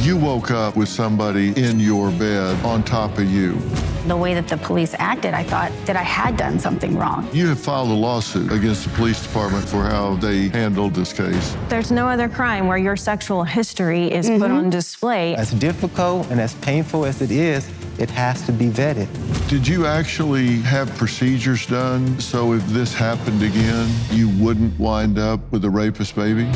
you woke up with somebody in your bed on top of you. The way that the police acted, I thought that I had done something wrong. You have filed a lawsuit against the police department for how they handled this case. There's no other crime where your sexual history is put on display. As difficult and as painful as it is, it has to be vetted. Did you actually have procedures done so if this happened again, you wouldn't wind up with a rapist baby?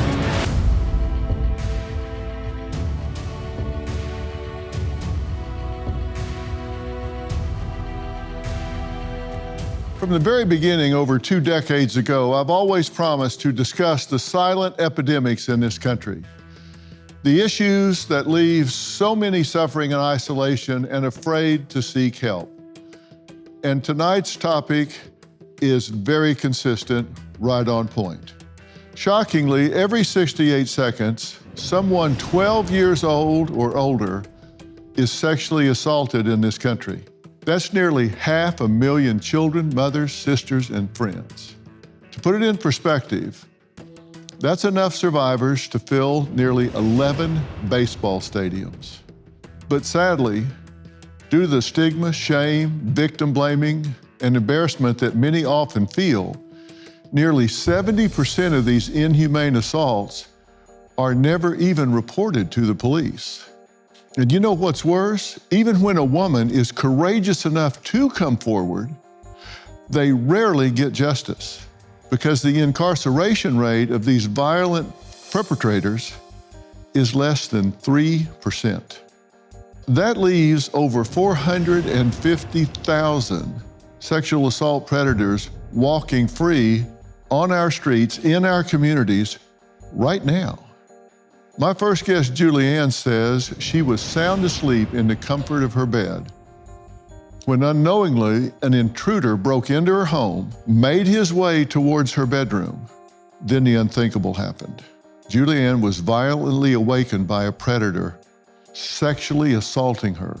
From the very beginning, over 2 decades ago, I've always promised to discuss the silent epidemics in this country. The issues that leave so many suffering in isolation and afraid to seek help. And tonight's topic is very consistent, right on point. Shockingly, every 68 seconds, someone 12 years old or older is sexually assaulted in this country. That's nearly 500,000 children, mothers, sisters, and friends. To put it in perspective, that's enough survivors to fill nearly 11 baseball stadiums. But sadly, due to the stigma, shame, victim blaming, and embarrassment that many often feel, nearly 70% of these inhumane assaults are never even reported to the police. And you know what's worse? Even when a woman is courageous enough to come forward, they rarely get justice because the incarceration rate of these violent perpetrators is less than 3%. That leaves over 450,000 sexual assault predators walking free on our streets, in our communities, right now. My first guest, Julianne, says she was sound asleep in the comfort of her bed when unknowingly an intruder broke into her home, made his way towards her bedroom. Then the unthinkable happened. Julianne was violently awakened by a predator sexually assaulting her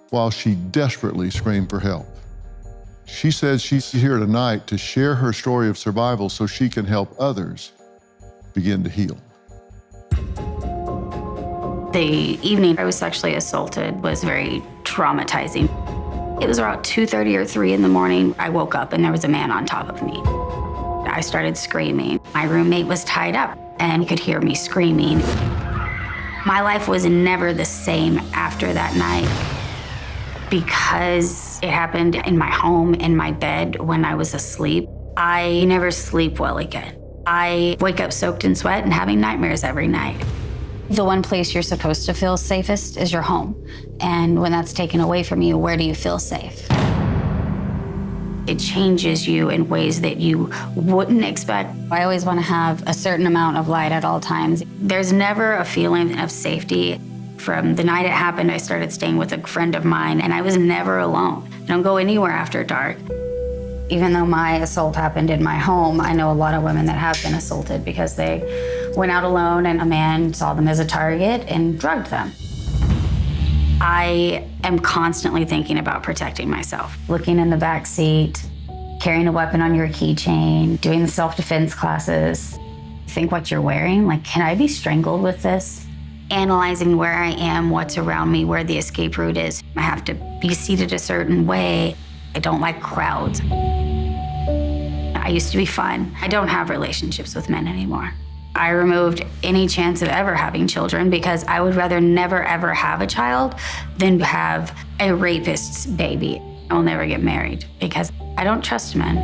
while she desperately screamed for help. She said she's here tonight to share her story of survival so she can help others begin to heal. The evening I was sexually assaulted was very traumatizing. It was around 2:30 or 3 in the morning. I woke up and there was a man on top of me. I started screaming. My roommate was tied up and could hear me screaming. My life was never the same after that night because it happened in my home, in my bed when I was asleep. I never sleep well again. I wake up soaked in sweat and having nightmares every night. The one place you're supposed to feel safest is your home. And when that's taken away from you, where do you feel safe? It changes you in ways that you wouldn't expect. I always want to have a certain amount of light at all times. There's never a feeling of safety. From the night it happened, I started staying with a friend of mine, and I was never alone. I don't go anywhere after dark. Even though my assault happened in my home, I know a lot of women that have been assaulted because they went out alone and a man saw them as a target and drugged them. I am constantly thinking about protecting myself. Looking in the back seat, carrying a weapon on your keychain, doing the self-defense classes. Think what you're wearing, like, can I be strangled with this? Analyzing where I am, what's around me, where the escape route is. I have to be seated a certain way. I don't like crowds. I used to be fun. I don't have relationships with men anymore. I removed any chance of ever having children because I would rather never ever have a child than have a rapist's baby. I'll never get married because I don't trust men.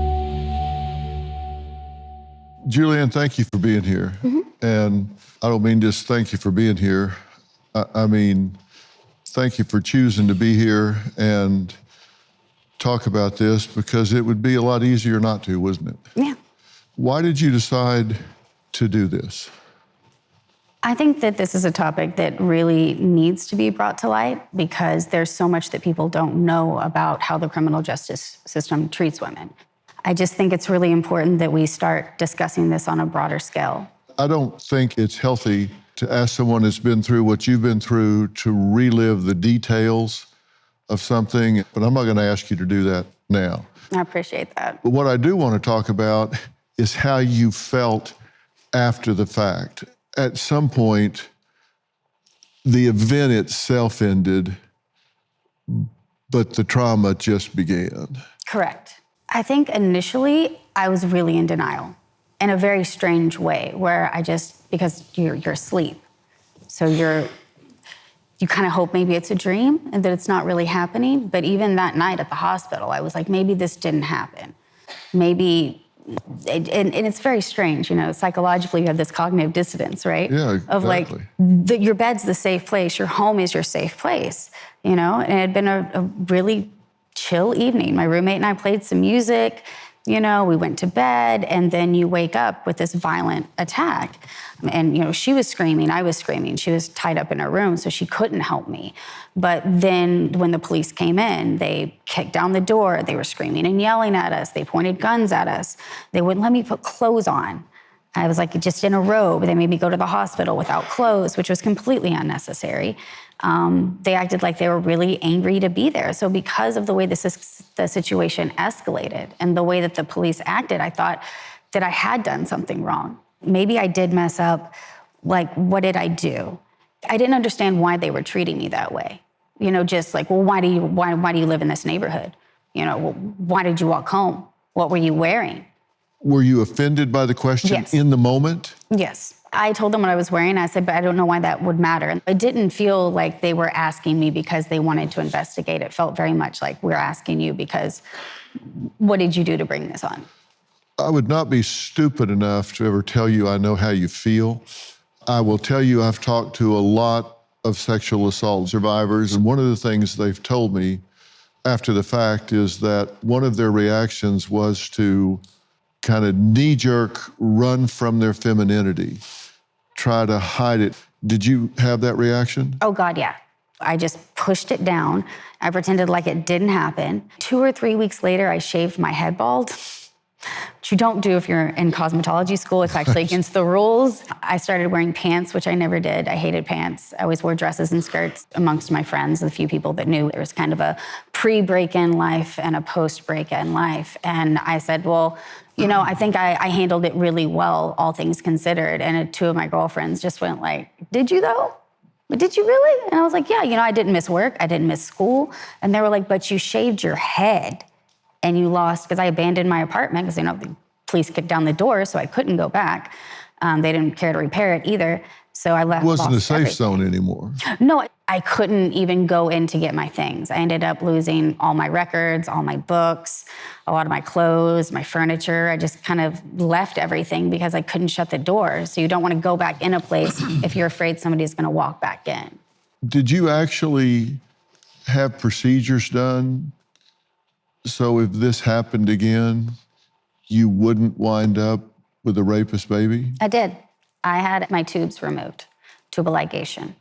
Julianne, thank you for being here. And I don't mean just thank you for being here. I mean, thank you for choosing to be here and talk about this because it would be a lot easier not to, wouldn't it? Yeah. Why did you decide to do this? I think that this is a topic that really needs to be brought to light because there's so much that people don't know about how the criminal justice system treats women. I just think it's really important that we start discussing this on a broader scale. I don't think it's healthy to ask someone that's been through what you've been through to relive the details of something, but I'm not going to ask you to do that now. I appreciate that. But what I do want to talk about is how you felt after the fact. At some point, the event itself ended, but the trauma just began. Correct. I think initially I was really in denial in a very strange way where because you're asleep. So you kind of hope maybe it's a dream and that it's not really happening. But even that night at the hospital, I was like, maybe this didn't happen. Maybe, and it's very strange, psychologically you have this cognitive dissonance, right? Yeah, exactly. Of like, your bed's the safe place, your home is your safe place, and it had been a really chill evening. My roommate and I played some music, we went to bed, and then you wake up with this violent attack. And, she was screaming, I was screaming. She was tied up in her room, so she couldn't help me. But then when the police came in, they kicked down the door. They were screaming and yelling at us. They pointed guns at us. They wouldn't let me put clothes on. I was like just in a robe. They made me go to the hospital without clothes, which was completely unnecessary. They acted like they were really angry to be there. So because of the way the situation escalated and the way that the police acted, I thought that I had done something wrong. Maybe I did mess up. Like, what did I do? I didn't understand why they were treating me that way. Just like, well, why do you live in this neighborhood? Well, why did you walk home? What were you wearing? Were you offended by the question Yes. in the moment? Yes. I told them what I was wearing. I said, but I don't know why that would matter. It didn't feel like they were asking me because they wanted to investigate. It felt very much like we're asking you because what did you do to bring this on? I would not be stupid enough to ever tell you I know how you feel. I will tell you I've talked to a lot of sexual assault survivors, and one of the things they've told me after the fact is that one of their reactions was to kind of knee-jerk run from their femininity, try to hide it. Did you have that reaction? Oh, God, yeah. I just pushed it down. I pretended like it didn't happen. 2 or 3 weeks later, I shaved my head bald, which you don't do if you're in cosmetology school. It's actually against the rules. I started wearing pants, which I never did. I hated pants. I always wore dresses and skirts amongst my friends, the few people that knew. There was kind of a pre-break-in life and a post-break-in life. And I said, well, I think I handled it really well, all things considered. And 2 of my girlfriends just went like, did you though? But did you really? And I was like, yeah, I didn't miss work. I didn't miss school. And they were like, but you shaved your head and you lost, because I abandoned my apartment because, the police kicked down the door, so I couldn't go back. They didn't care to repair it either. So I left. It wasn't a safe everything. zone anymore. No, I couldn't even go in to get my things. I ended up losing all my records, all my books, a lot of my clothes, my furniture. I just kind of left everything because I couldn't shut the door. So you don't want to go back in a place if you're afraid somebody's going to walk back in. Did you actually have procedures done so if this happened again, you wouldn't wind up with a rapist baby? I did. I had my tubes removed, tubal ligation.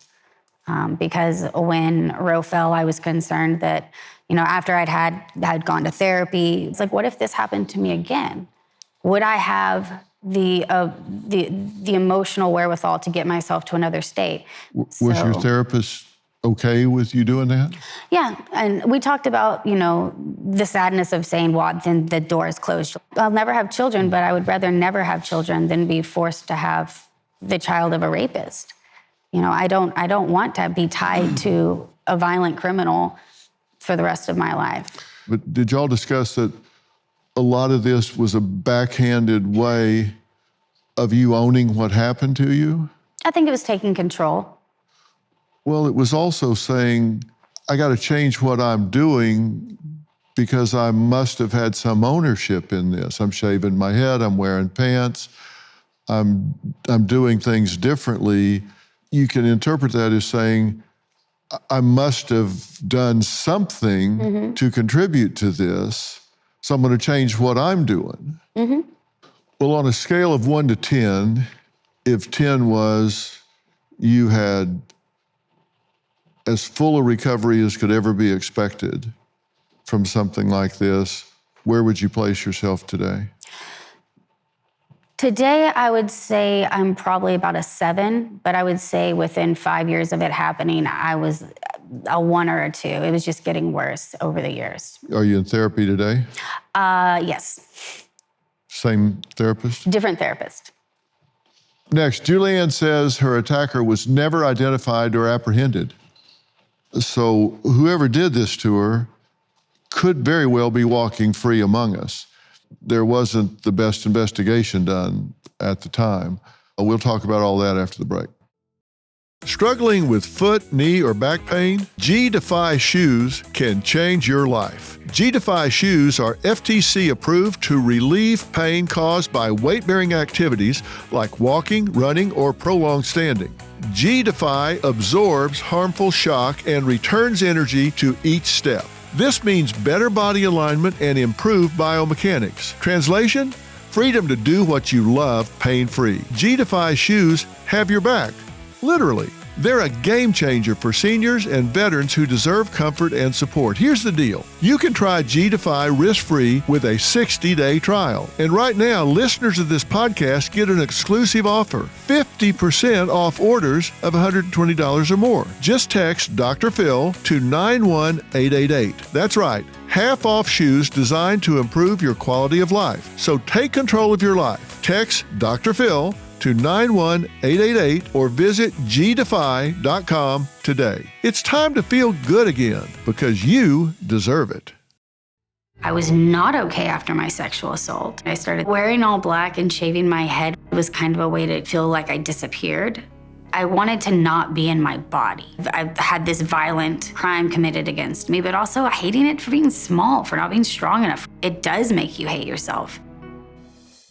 Because when Roe fell, I was concerned that, after I'd gone to therapy, it's like, what if this happened to me again? Would I have the emotional wherewithal to get myself to another state? Was your therapist okay with you doing that? Yeah, and we talked about, the sadness of saying, well, then the door is closed. I'll never have children, but I would rather never have children than be forced to have the child of a rapist. I don't want to be tied to a violent criminal for the rest of my life. But did y'all discuss that a lot of this was a backhanded way of you owning what happened to you? I think it was taking control. Well, it was also saying, I got to change what I'm doing because I must have had some ownership in this. I'm shaving my head, I'm wearing pants, I'm doing things differently. You can interpret that as saying, I must have done something to contribute to this, so I'm going to change what I'm doing. Well, on a scale of 1 to 10, if 10 was you had as full a recovery as could ever be expected from something like this, where would you place yourself today? Today, I would say I'm probably about a 7, but I would say within 5 years of it happening, I was a 1 or a 2. It was just getting worse over the years. Are you in therapy today? Yes. Same therapist? Different therapist. Next, Julianne says her attacker was never identified or apprehended. So whoever did this to her could very well be walking free among us. There wasn't the best investigation done at the time. We'll talk about all that after the break. Struggling with foot, knee, or back pain? G-Defy shoes can change your life. G-Defy shoes are FTC approved to relieve pain caused by weight-bearing activities like walking, running, or prolonged standing. G-Defy absorbs harmful shock and returns energy to each step. This means better body alignment and improved biomechanics. Translation? Freedom to do what you love pain-free. G-Defy shoes have your back. Literally. They're a game changer for seniors and veterans who deserve comfort and support. Here's the deal. You can try G-Defy risk-free with a 60-day trial. And right now, listeners of this podcast get an exclusive offer, 50% off orders of $120 or more. Just text Dr. Phil to 91888. That's right. Half off shoes designed to improve your quality of life. So take control of your life. Text Dr. Phil to 91888 or visit gdefy.com today. It's time to feel good again because you deserve it. I was not okay after my sexual assault. I started wearing all black and shaving my head. It was kind of a way to feel like I disappeared. I wanted to not be in my body. I had this violent crime committed against me, but also hating it for being small, for not being strong enough. It does make you hate yourself.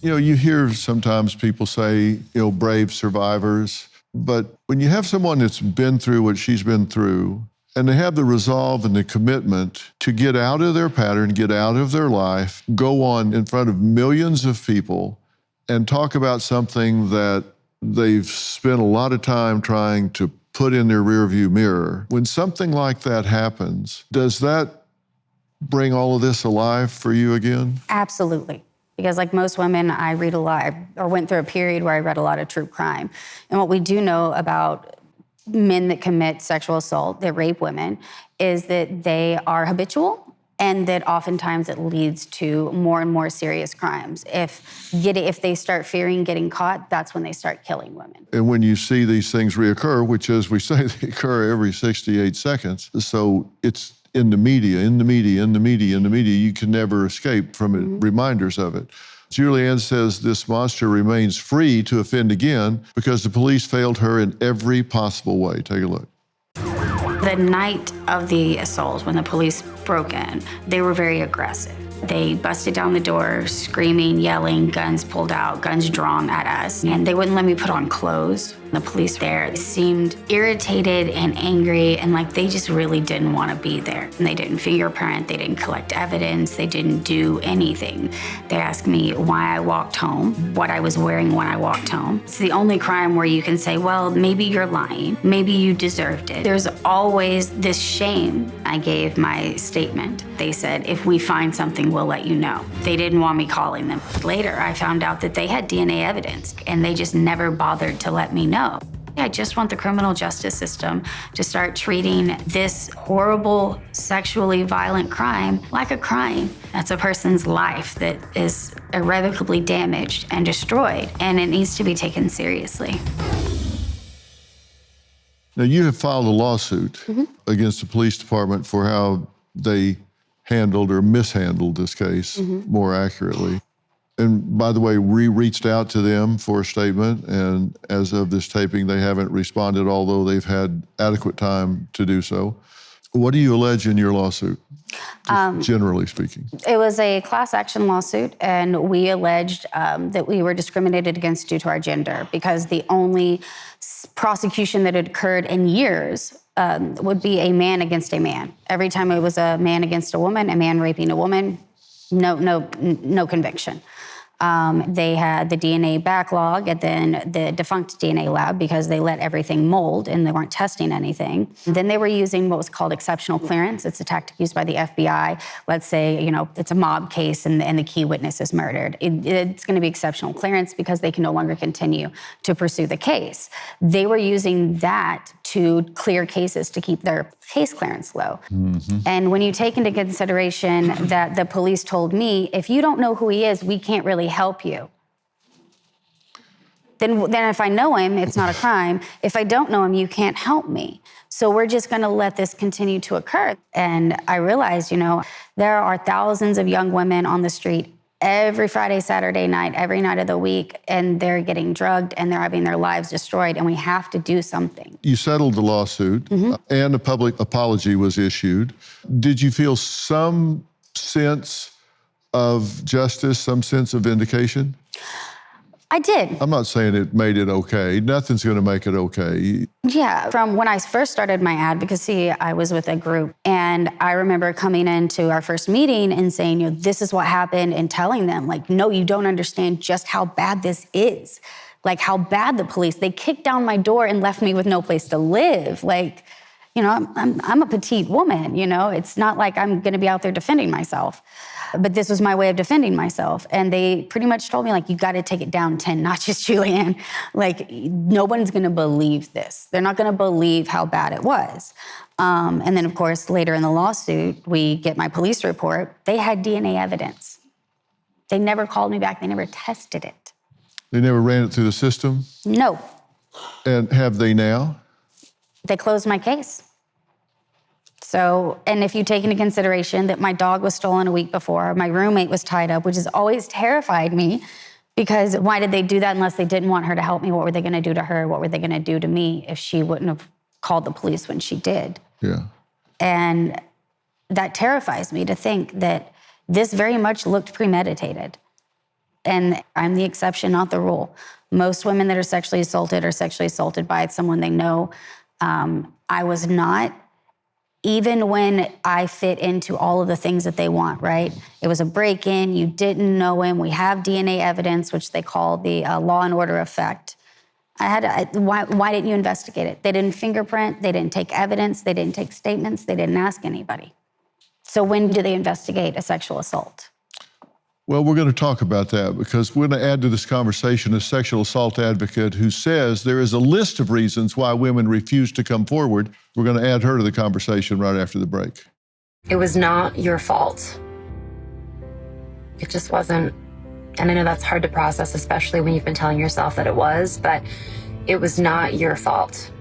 You know, you hear sometimes people say, brave survivors, but when you have someone that's been through what she's been through, and they have the resolve and the commitment to get out of their pattern, get out of their life, go on in front of millions of people and talk about something that they've spent a lot of time trying to put in their rearview mirror. When something like that happens, does that bring all of this alive for you again? Absolutely. Because like most women, I read a lot, or went through a period where I read a lot of true crime. And what we do know about men that commit sexual assault, that rape women, is that they are habitual and that oftentimes it leads to more and more serious crimes. If they start fearing getting caught, that's when they start killing women. And when you see these things reoccur, which as we say, they occur every 68 seconds, so it's in the media, you can never escape from it, reminders of it. Julianne says this monster remains free to offend again because the police failed her in every possible way. Take a look. The night of the assault, when the police broke in, they were very aggressive. They busted down the door, screaming, yelling, guns pulled out, guns drawn at us, and they wouldn't let me put on clothes. The police there seemed irritated and angry and like they just really didn't want to be there. And they didn't fingerprint, they didn't collect evidence, they didn't do anything. They asked me why I walked home, what I was wearing when I walked home. It's the only crime where you can say, well, maybe you're lying, maybe you deserved it. There's always this shame. I gave my statement. They said, if we find something, we'll let you know. They didn't want me calling them. Later, I found out that they had DNA evidence and they just never bothered to let me know. I just want the criminal justice system to start treating this horrible, sexually violent crime like a crime. That's a person's life that is irrevocably damaged and destroyed, and it needs to be taken seriously. Now, you have filed a lawsuit against the police department for how they handled or mishandled this case more accurately. And by the way, we reached out to them for a statement, and as of this taping, they haven't responded, although they've had adequate time to do so. What do you allege in your lawsuit, generally speaking? It was a class action lawsuit, and we alleged that we were discriminated against due to our gender, because the only prosecution that had occurred in years would be a man against a man. Every time it was a man against a woman, a man raping a woman, no conviction. They had the DNA backlog and then the defunct DNA lab because they let everything mold and they weren't testing anything. Then they were using what was called exceptional clearance. It's a tactic used by the FBI. Let's say, it's a mob case and the key witness is murdered. It's going to be exceptional clearance because they can no longer continue to pursue the case. They were using that to clear cases to keep their case clearance low. And when you take into consideration that the police told me, if you don't know who he is, we can't really help you. Then if I know him, it's not a crime. If I don't know him, you can't help me. So we're just going to let this continue to occur. And I realized, there are thousands of young women on the street every Friday, Saturday night, every night of the week, and they're getting drugged and they're having their lives destroyed, and we have to do something. You settled the lawsuit, and a public apology was issued. Did you feel some sense of justice, some sense of vindication? I did. I'm not saying it made it okay. Nothing's going to make it okay. Yeah, from when I first started my advocacy, I was with a group, and I remember coming into our first meeting and saying, this is what happened, and telling them, no, you don't understand just how bad this is. How bad the police, they kicked down my door and left me with no place to live. I'm a petite woman, it's not like I'm gonna be out there defending myself. But this was my way of defending myself. And they pretty much told me, you gotta take it down 10 notches, Julianne. No one's gonna believe this. They're not gonna believe how bad it was. And then, of course, later in the lawsuit, we get my police report. They had DNA evidence. They never called me back. They never tested it. They never ran it through the system? No. And have they now? They closed my case. So, and if you take into consideration that my dog was stolen a week before, my roommate was tied up, which has always terrified me, because why did they do that unless they didn't want her to help me? What were they gonna do to her? What were they gonna do to me if she wouldn't have called the police when she did? Yeah. And that terrifies me to think that this very much looked premeditated. And I'm the exception, not the rule. Most women that are sexually assaulted by someone they know. I was not, even when I fit into all of the things that they want, right? It was a break-in, you didn't know him, we have DNA evidence, which they call the law and order effect. Why didn't you investigate it? They didn't fingerprint, they didn't take evidence, they didn't take statements, they didn't ask anybody. So when do they investigate a sexual assault? Well, we're going to talk about that because we're going to add to this conversation a sexual assault advocate who says there is a list of reasons why women refuse to come forward. We're going to add her to the conversation right after the break. It was not your fault. It just wasn't. And I know that's hard to process, especially when you've been telling yourself that it was, but it was not your fault.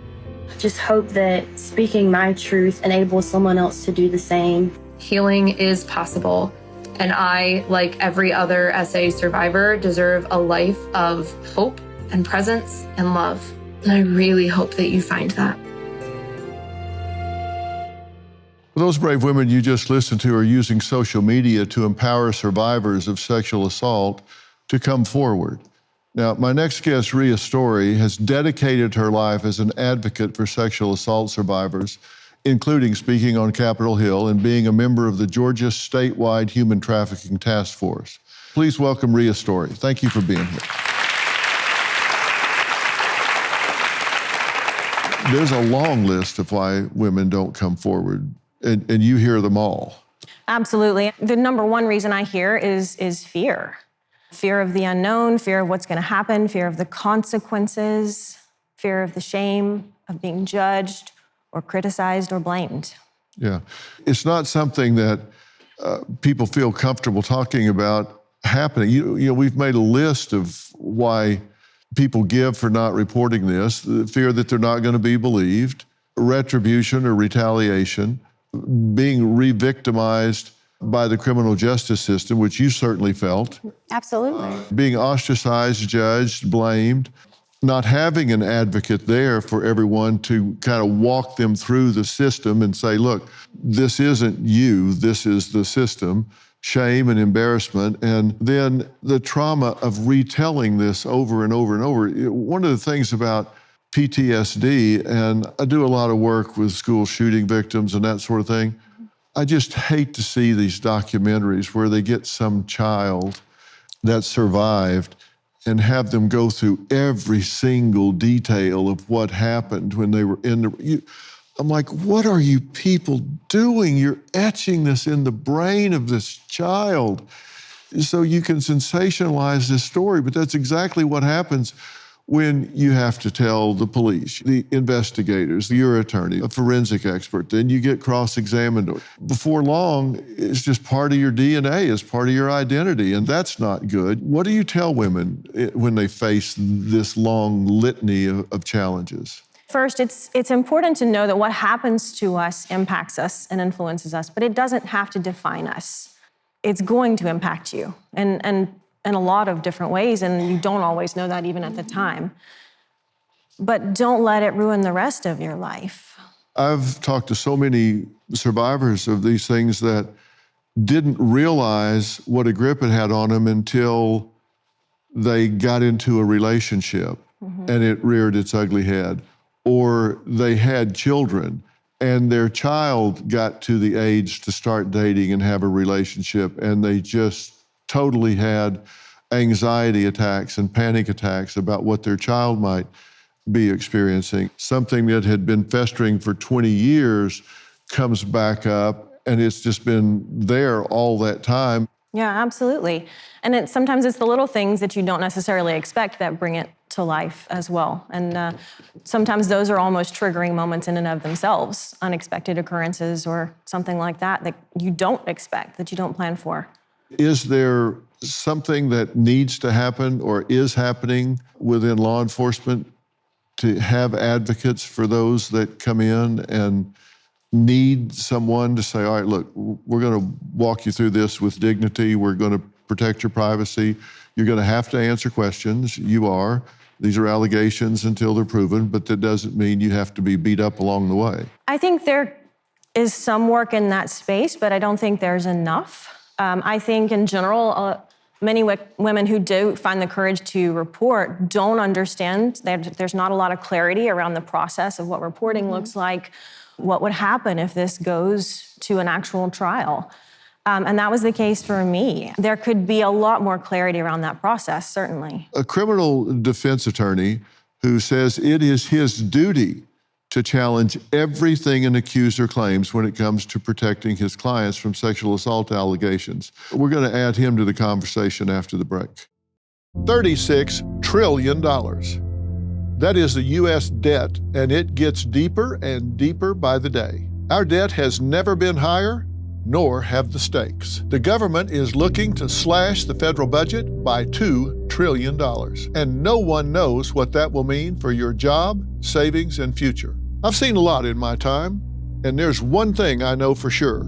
I just hope that speaking my truth enables someone else to do the same. Healing is possible. And I, like every other SA survivor, deserve a life of hope and presence and love. And I really hope that you find that. Those brave women you just listened to are using social media to empower survivors of sexual assault to come forward. Now, my next guest, Ria Story, has dedicated her life as an advocate for sexual assault survivors, including speaking on Capitol Hill and being a member of the Georgia statewide Human Trafficking Task Force. Please welcome Ria Story. Thank you for being here. There's a long list of why women don't come forward, and you hear them all. Absolutely. The number one reason I hear is fear. Fear of the unknown, fear of what's going to happen, fear of the consequences, fear of the shame of being judged or criticized or blamed. Yeah. It's not something that people feel comfortable talking about happening. You know, we've made a list of why people give for not reporting this: the fear that they're not going to be believed, retribution or retaliation, being re-victimized by the criminal justice system, which you certainly felt. Absolutely. Being ostracized, judged, blamed, not having an advocate there for everyone to kind of walk them through the system and say, look, this isn't you, this is the system. Shame and embarrassment, and then the trauma of retelling this over and over and over. One of the things about PTSD, and I do a lot of work with school shooting victims and that sort of thing, I just hate to see these documentaries where they get some child that survived and have them go through every single detail of what happened when they were in the... I'm like, what are you people doing? You're etching this in the brain of this child so you can sensationalize this story. But that's exactly what happens when you have to tell the police, the investigators, your attorney, a forensic expert, then you get cross-examined. Before long, it's just part of your DNA, it's part of your identity, and that's not good. What do you tell women when they face this long litany of challenges? First, it's important to know that what happens to us impacts us and influences us, but it doesn't have to define us. It's going to impact you, and in a lot of different ways, and you don't always know that even at the time. But don't let it ruin the rest of your life. I've talked to so many survivors of these things that didn't realize what a grip it had on them until they got into a relationship and it reared its ugly head. Or they had children and their child got to the age to start dating and have a relationship, and they just totally had anxiety attacks and panic attacks about what their child might be experiencing. Something that had been festering for 20 years comes back up, and it's just been there all that time. Yeah, absolutely. And sometimes it's the little things that you don't necessarily expect that bring it to life as well. And sometimes those are almost triggering moments in and of themselves, unexpected occurrences or something like that you don't expect, that you don't plan for. Is there something that needs to happen or is happening within law enforcement to have advocates for those that come in and need someone to say, all right, look, we're going to walk you through this with dignity. We're going to protect your privacy. You're going to have to answer questions. You are. These are allegations until they're proven, but that doesn't mean you have to be beat up along the way. I think there is some work in that space, but I don't think there's enough. I think in general, many women who do find the courage to report don't understand that there's not a lot of clarity around the process of what reporting looks like, what would happen if this goes to an actual trial. And that was the case for me. There could be a lot more clarity around that process, certainly. A criminal defense attorney who says it is his duty to challenge everything an accuser claims when it comes to protecting his clients from sexual assault allegations. We're going to add him to the conversation after the break. $36 trillion. That is the U.S. debt, and it gets deeper and deeper by the day. Our debt has never been higher, nor have the stakes. The government is looking to slash the federal budget by $2 trillion, and no one knows what that will mean for your job, savings, and future. I've seen a lot in my time, and there's one thing I know for sure.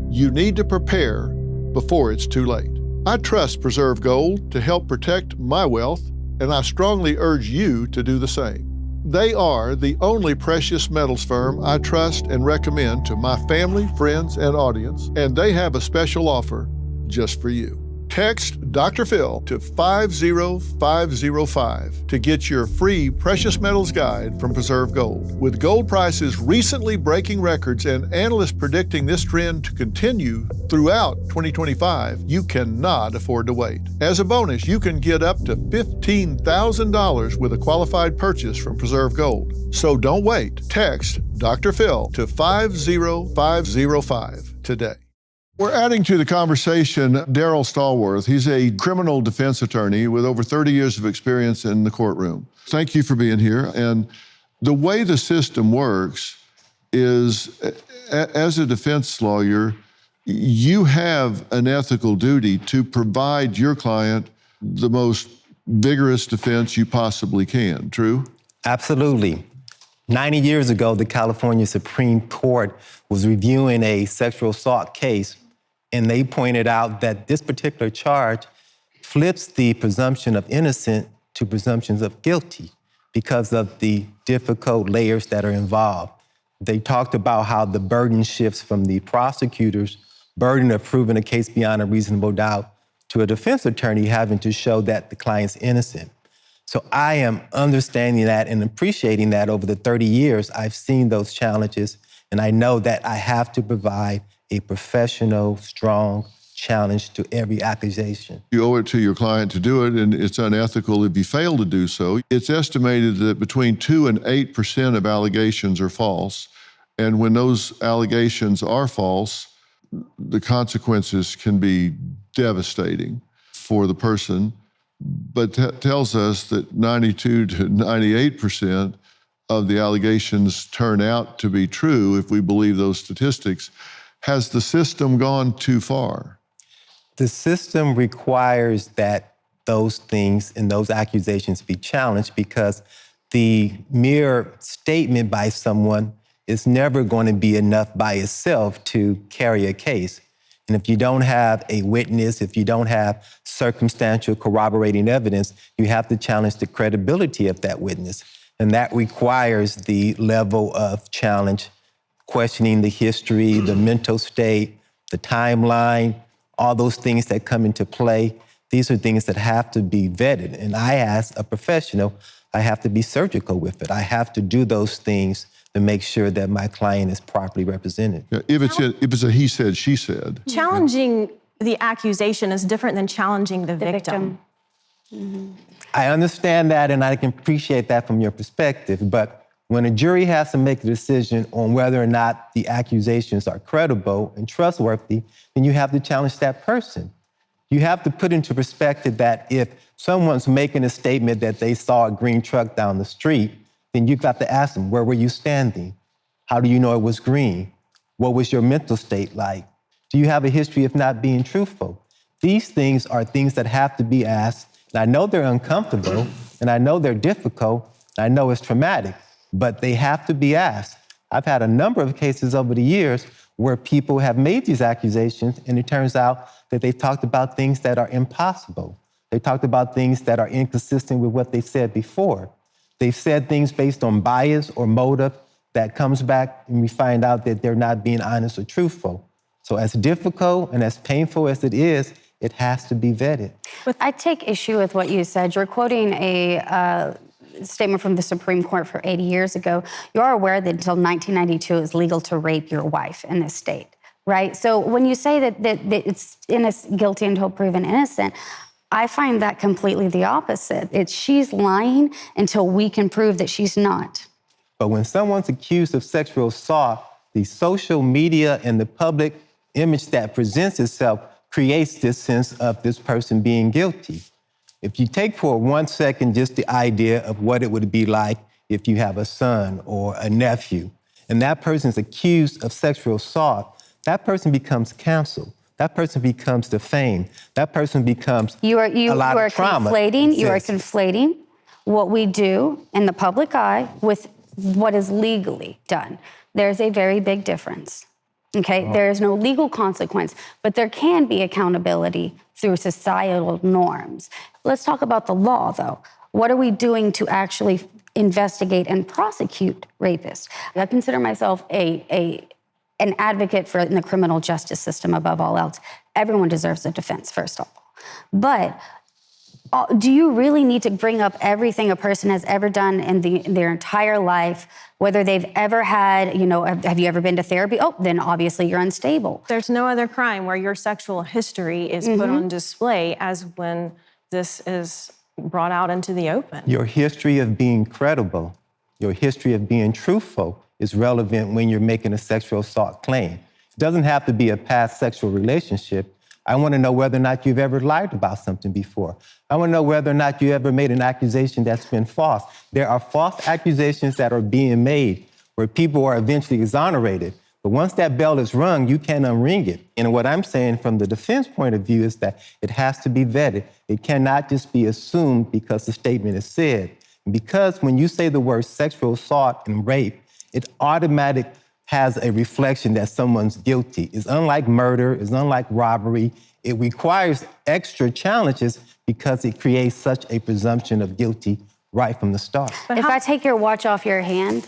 You need to prepare before it's too late. I trust Preserve Gold to help protect my wealth, and I strongly urge you to do the same. They are the only precious metals firm I trust and recommend to my family, friends, and audience, and they have a special offer just for you. Text Dr. Phil to 50505 to get your free precious metals guide from Preserve Gold. With gold prices recently breaking records and analysts predicting this trend to continue throughout 2025, you cannot afford to wait. As a bonus, you can get up to $15,000 with a qualified purchase from Preserve Gold. So don't wait. Text Dr. Phil to 50505 today. We're adding to the conversation Darryl Stallworth. He's a criminal defense attorney with over 30 years of experience in the courtroom. Thank you for being here. And the way the system works is, as a defense lawyer, you have an ethical duty to provide your client the most vigorous defense you possibly can. True? Absolutely. 90 years ago, the California Supreme Court was reviewing a sexual assault case, and they pointed out that this particular charge flips the presumption of innocent to presumptions of guilty because of the difficult layers that are involved. They talked about how the burden shifts from the prosecutor's burden of proving a case beyond a reasonable doubt to a defense attorney having to show that the client's innocent. So I am understanding that and appreciating that over the 30 years I've seen those challenges, and I know that I have to provide a professional, strong challenge to every accusation. You owe it to your client to do it, and it's unethical if you fail to do so. It's estimated that between 2 and 8% of allegations are false, and when those allegations are false, the consequences can be devastating for the person but tells us that 92 to 98% of the allegations turn out to be true if we believe those statistics. Has the system gone too far? The system requires that those things and those accusations be challenged because the mere statement by someone is never going to be enough by itself to carry a case. And if you don't have a witness, if you don't have circumstantial corroborating evidence, you have to challenge the credibility of that witness. And that requires the level of challenge, questioning the history, the mental state, the timeline, all those things that come into play. These are things that have to be vetted. And I, as a professional, I have to be surgical with it. I have to do those things to make sure that my client is properly represented. Yeah, if it's a he said, she said. Challenging the accusation is different than challenging the victim. I understand that, and I can appreciate that from your perspective, but when a jury has to make a decision on whether or not the accusations are credible and trustworthy, then you have to challenge that person. You have to put into perspective that if someone's making a statement that they saw a green truck down the street, then you've got to ask them, where were you standing? How do you know it was green? What was your mental state like? Do you have a history of not being truthful? These things are things that have to be asked. And I know they're uncomfortable, and I know they're difficult, and I know it's traumatic, but they have to be asked. I've had a number of cases over the years where people have made these accusations, and it turns out that they've talked about things that are impossible. They talked about things that are inconsistent with what they said before. They've said things based on bias or motive that comes back, and we find out that they're not being honest or truthful. So as difficult and as painful as it is, it has to be vetted. I take issue with what you said. You're quoting a statement from the Supreme Court for 80 years ago. You are aware that until 1992 it was legal to rape your wife in this state, right? So when you say that it's guilty until proven innocent, I find that completely the opposite. She's lying until we can prove that she's not. But when someone's accused of sexual assault, the social media and the public image that presents itself creates this sense of this person being guilty. If you take for 1 second just the idea of what it would be like if you have a son or a nephew, and that person's accused of sexual assault, that person becomes canceled. That person becomes defamed. That person becomes a lot of trauma. You are conflating what we do in the public eye with what is legally done. There's a very big difference. Okay, there is no legal consequence, but there can be accountability through societal norms. Let's talk about the law, though. What are we doing to actually investigate and prosecute rapists? I consider myself an advocate for in the criminal justice system above all else. Everyone deserves a defense, first of all. But do you really need to bring up everything a person has ever done in their entire life, whether they've ever had, have you ever been to therapy? Oh, then obviously you're unstable. There's no other crime where your sexual history is put on display as when this is brought out into the open. Your history of being credible, your history of being truthful is relevant when you're making a sexual assault claim. It doesn't have to be a past sexual relationship. I want to know whether or not you've ever lied about something before. I want to know whether or not you ever made an accusation that's been false. There are false accusations that are being made where people are eventually exonerated. But once that bell is rung, you can't unring it. And what I'm saying from the defense point of view is that it has to be vetted. It cannot just be assumed because the statement is said. Because when you say the word sexual assault and rape, it automatically has a reflection that someone's guilty. It's unlike murder, it's unlike robbery. It requires extra challenges because it creates such a presumption of guilty right from the start. But if I take your watch off your hand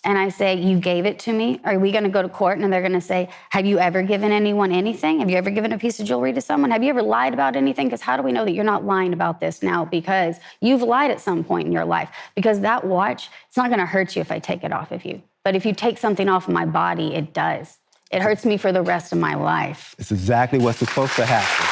and I say, you gave it to me, are we gonna go to court and they're gonna say, have you ever given anyone anything? Have you ever given a piece of jewelry to someone? Have you ever lied about anything? Because how do we know that you're not lying about this now? Because you've lied at some point in your life. Because that watch, it's not gonna hurt you if I take it off of you. But if you take something off of my body, it does. It hurts me for the rest of my life. It's exactly what's supposed to happen.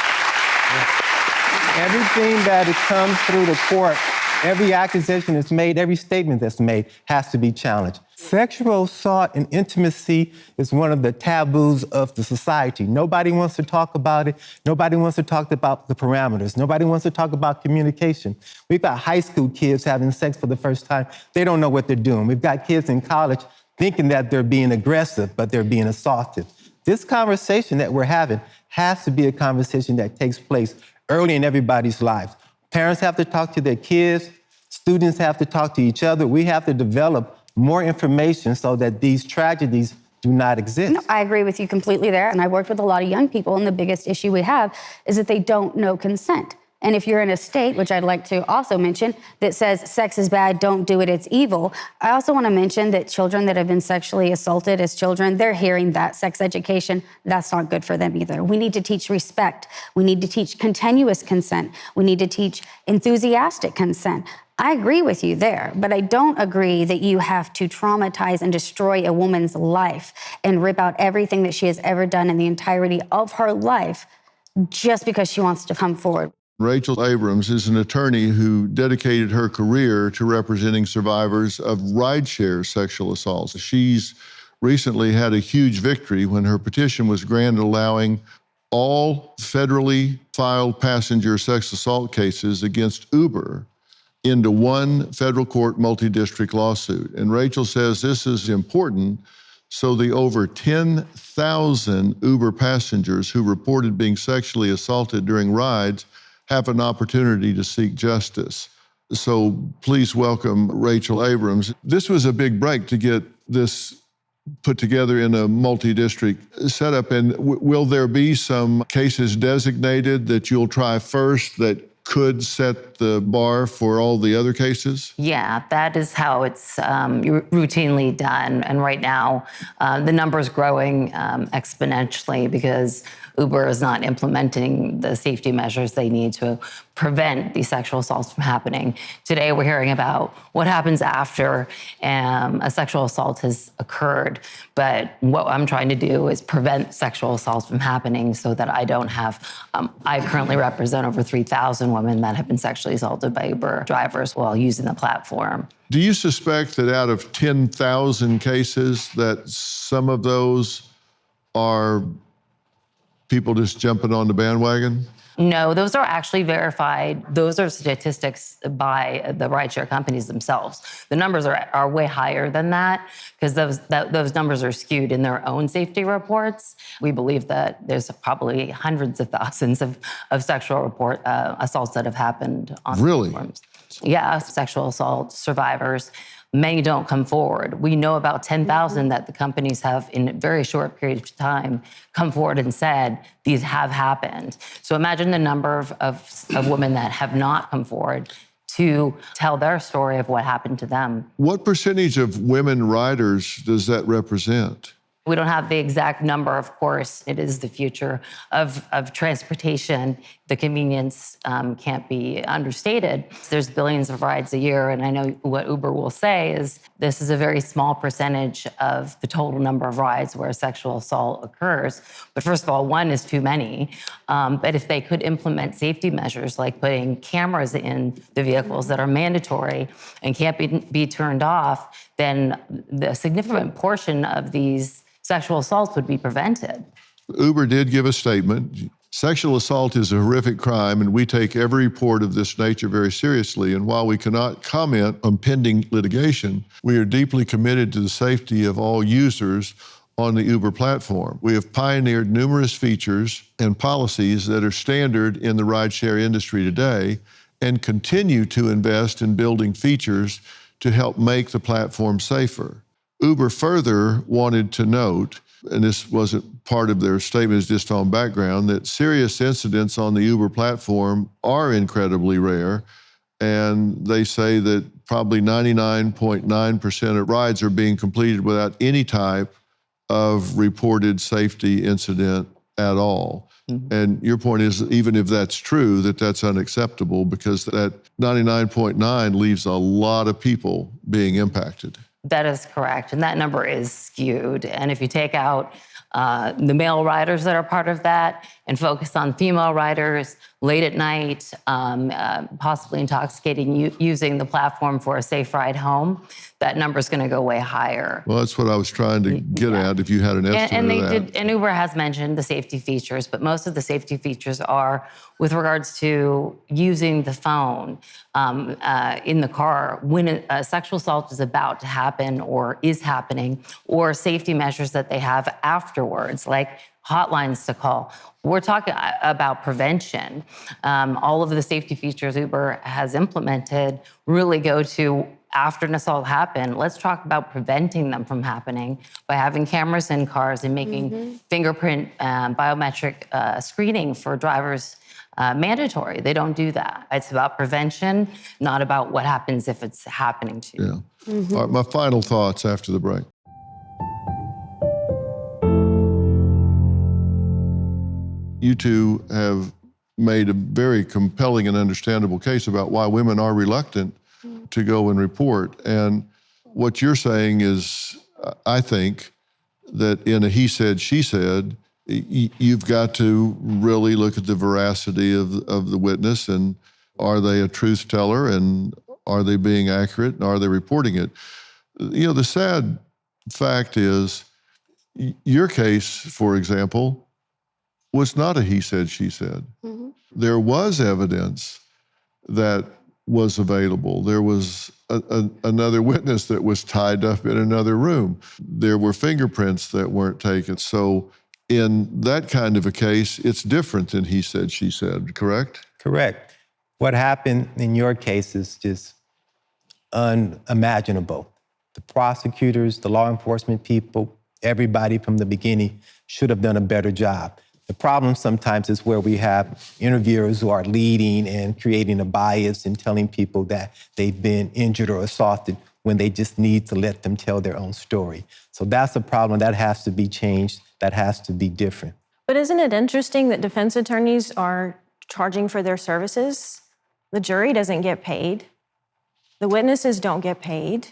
Everything that comes through the court Every accusation that's made, every statement that's made has to be challenged. Sexual assault and intimacy is one of the taboos of the society. Nobody wants to talk about it. Nobody wants to talk about the parameters. Nobody wants to talk about communication. We've got high school kids having sex for the first time. They don't know what they're doing. We've got kids in college thinking that they're being aggressive, but they're being assaulted. This conversation that we're having has to be a conversation that takes place early in everybody's lives. Parents have to talk to their kids. Students have to talk to each other. We have to develop more information so that these tragedies do not exist. No, I agree with you completely there. And I worked with a lot of young people, and the biggest issue we have is that they don't know consent. And if you're in a state, which I'd like to also mention, that says sex is bad, don't do it, it's evil, I also want to mention that children that have been sexually assaulted as children, they're hearing that sex education. That's not good for them either. We need to teach respect. We need to teach continuous consent. We need to teach enthusiastic consent. I agree with you there, but I don't agree that you have to traumatize and destroy a woman's life and rip out everything that she has ever done in the entirety of her life just because she wants to come forward. Rachel Abrams is an attorney who dedicated her career to representing survivors of rideshare sexual assaults. She's recently had a huge victory when her petition was granted allowing all federally filed passenger sex assault cases against Uber into one federal court multi-district lawsuit. And Rachel says this is important so the over 10,000 Uber passengers who reported being sexually assaulted during rides have an opportunity to seek justice. So please welcome Rachel Abrams. This was a big break to get this put together in a multi-district setup. And will there be some cases designated that you'll try first that could set the bar for all the other cases? Yeah, that is how it's routinely done. And right now, the number is growing exponentially because Uber is not implementing the safety measures they need to prevent these sexual assaults from happening. Today, we're hearing about what happens after a sexual assault has occurred. But what I'm trying to do is prevent sexual assaults from happening so that I don't have, I currently represent over 3,000 women that have been sexually assaulted by Uber drivers while using the platform. Do you suspect that out of 10,000 cases that some of those are people just jumping on the bandwagon? No, those are actually verified. Those are statistics by the rideshare companies themselves. The numbers are way higher than that because those numbers are skewed in their own safety reports. We believe that there's probably hundreds of thousands of sexual assaults that have happened on platforms. Yeah, sexual assault survivors. Many don't come forward. We know about 10,000 that the companies have, in a very short period of time, come forward and said, these have happened. So imagine the number of women that have not come forward to tell their story of what happened to them. What percentage of women riders does that represent? We don't have the exact number, of course. It is the future of transportation. The convenience can't be understated. There's billions of rides a year, and I know what Uber will say is this is a very small percentage of the total number of rides where a sexual assault occurs. But first of all, one is too many. But if they could implement safety measures like putting cameras in the vehicles that are mandatory and can't be turned off, then the significant portion of these sexual assaults would be prevented. Uber did give a statement. Sexual assault is a horrific crime, and we take every report of this nature very seriously. And while we cannot comment on pending litigation, we are deeply committed to the safety of all users on the Uber platform. We have pioneered numerous features and policies that are standard in the rideshare industry today and continue to invest in building features to help make the platform safer. Uber further wanted to note, and this wasn't part of their statement, it's just on background, that serious incidents on the Uber platform are incredibly rare. And they say that probably 99.9% of rides are being completed without any type of reported safety incident at all. Mm-hmm. And your point is, even if that's true, that's unacceptable because that 99.9 leaves a lot of people being impacted. That is correct, and that number is skewed. And if you take out the male riders that are part of that and focus on female riders, late at night, possibly intoxicating, using the platform for a safe ride home, that number is going to go way higher. Well, that's what I was trying to get at, if you had an estimate of that. And Uber has mentioned the safety features, but most of the safety features are with regards to using the phone in the car when a sexual assault is about to happen or is happening, or safety measures that they have afterwards, like hotlines to call. We're talking about prevention. All of the safety features Uber has implemented really go to after an assault happened. Let's talk about preventing them from happening by having cameras in cars and making fingerprint biometric screening for drivers mandatory. They don't do that. It's about prevention, not about what happens if it's happening to you. Yeah. All right, my final thoughts after the break. You two have made a very compelling and understandable case about why women are reluctant to go and report. And what you're saying is, I think, that in a he said, she said, you've got to really look at the veracity of the witness, and are they a truth teller, and are they being accurate, and are they reporting it? You know, the sad fact is, your case, for example, was not a he said, she said. There was evidence that was available. There was another witness that was tied up in another room. There were fingerprints that weren't taken. So in that kind of a case, it's different than he said, she said, correct? Correct. What happened in your case is just unimaginable. The prosecutors, the law enforcement people, everybody from the beginning should have done a better job. The problem sometimes is where we have interviewers who are leading and creating a bias and telling people that they've been injured or assaulted when they just need to let them tell their own story. So that's a problem that has to be changed, that has to be different. But isn't it interesting that defense attorneys are charging for their services? The jury doesn't get paid. The witnesses don't get paid.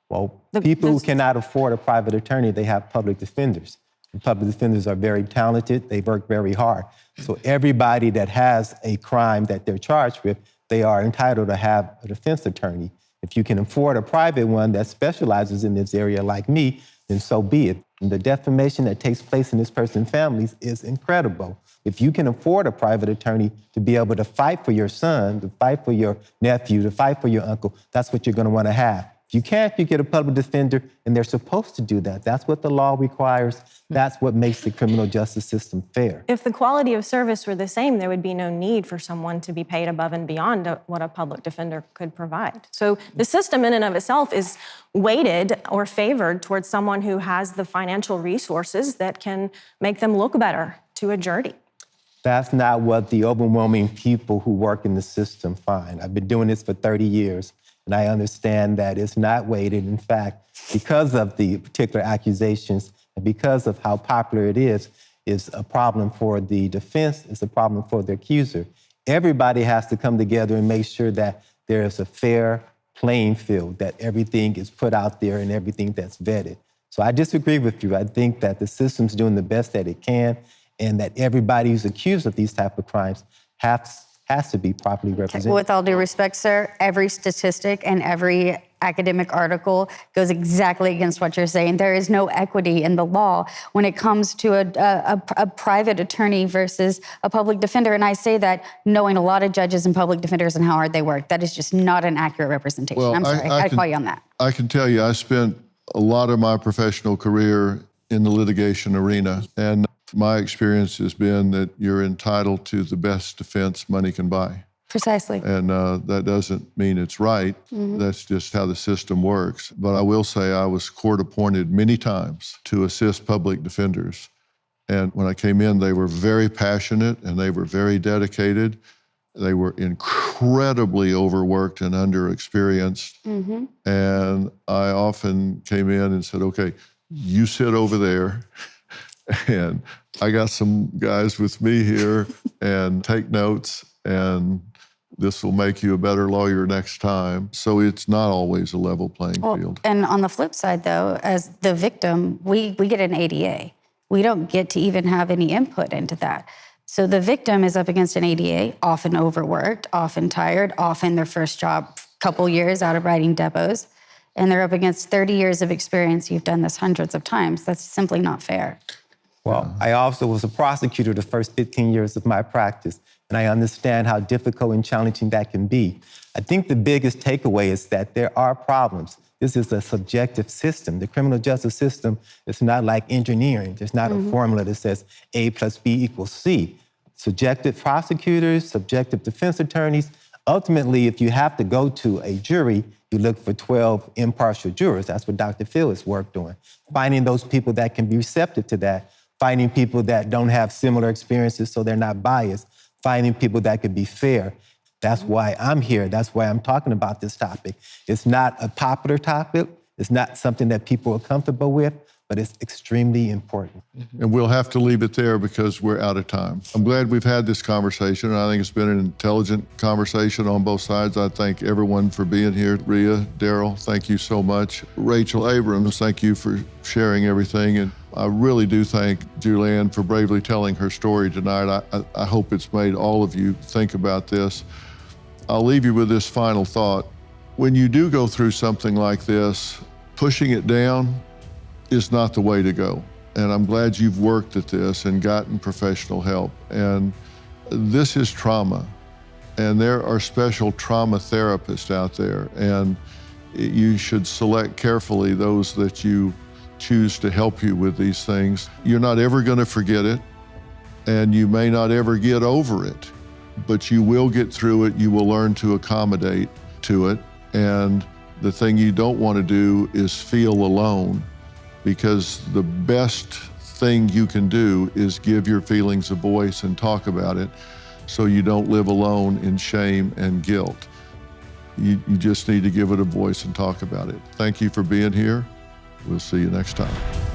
Well, people who cannot afford a private attorney, they have public defenders. And public defenders are very talented, they work very hard. So everybody that has a crime that they're charged with, they are entitled to have a defense attorney. If you can afford a private one that specializes in this area like me, then so be it. And the defamation that takes place in this person's families is incredible. If you can afford a private attorney to be able to fight for your son, to fight for your nephew, to fight for your uncle, that's what you're going to want to have. If you can't, you get a public defender, and they're supposed to do that. That's what the law requires. That's what makes the criminal justice system fair. If the quality of service were the same, there would be no need for someone to be paid above and beyond what a public defender could provide. So the system in and of itself is weighted or favored towards someone who has the financial resources that can make them look better to a jury. That's not what the overwhelming people who work in the system find. I've been doing this for 30 years. And I understand that it's not weighted. In fact, because of the particular accusations and because of how popular it is a problem for the defense, it's a problem for the accuser. Everybody has to come together and make sure that there is a fair playing field, that everything is put out there and everything that's vetted. So I disagree with you. I think that the system's doing the best that it can, and that everybody who's accused of these type of crimes has to be properly represented. With all due respect, sir, every statistic and every academic article goes exactly against what you're saying. There is no equity in the law when it comes to a private attorney versus a public defender. And I say that knowing a lot of judges and public defenders and how hard they work. That is just not an accurate representation. Well, I'm sorry, I call you on that. I can tell you, I spent a lot of my professional career in the litigation arena, and my experience has been that you're entitled to the best defense money can buy. Precisely. And that doesn't mean it's right. That's just how the system works. But I will say I was court appointed many times to assist public defenders. And when I came in, they were very passionate and they were very dedicated. They were incredibly overworked and underexperienced. And I often came in and said, okay, you sit over there. And I got some guys with me here, and take notes, and this will make you a better lawyer next time. So it's not always a level playing field. And on the flip side, though, as the victim, we get an ADA. We don't get to even have any input into that. So the victim is up against an ADA, often overworked, often tired, often their first job, couple years out of riding depots, and they're up against 30 years of experience. You've done this hundreds of times. That's simply not fair. Well, I also was a prosecutor the first 15 years of my practice, and I understand how difficult and challenging that can be. I think the biggest takeaway is that there are problems. This is a subjective system. The criminal justice system is not like engineering. There's not a formula that says A plus B equals C. Subjective prosecutors, subjective defense attorneys. Ultimately, if you have to go to a jury, you look for 12 impartial jurors. That's what Dr. Phil has worked on. Finding those people that can be receptive to that, finding people that don't have similar experiences so they're not biased, finding people that could be fair. That's why I'm here. That's why I'm talking about this topic. It's not a popular topic. It's not something that people are comfortable with, but it's extremely important. And we'll have to leave it there because we're out of time. I'm glad we've had this conversation, and I think it's been an intelligent conversation on both sides. I thank everyone for being here. Ria, Darryl, thank you so much. Rachel, Abrams, thank you for sharing everything. And I really do thank Julianne for bravely telling her story tonight. I hope it's made all of you think about this. I'll leave you with this final thought. When you do go through something like this, pushing it down is not the way to go. And I'm glad you've worked at this and gotten professional help. And this is trauma. And there are special trauma therapists out there. And you should select carefully those that you choose to help you with these things. You're not ever going to forget it, and you may not ever get over it, but you will get through it. You will learn to accommodate to it. And the thing you don't want to do is feel alone, because the best thing you can do is give your feelings a voice and talk about it so you don't live alone in shame and guilt. You just need to give it a voice and talk about it. Thank you for being here. We'll see you next time.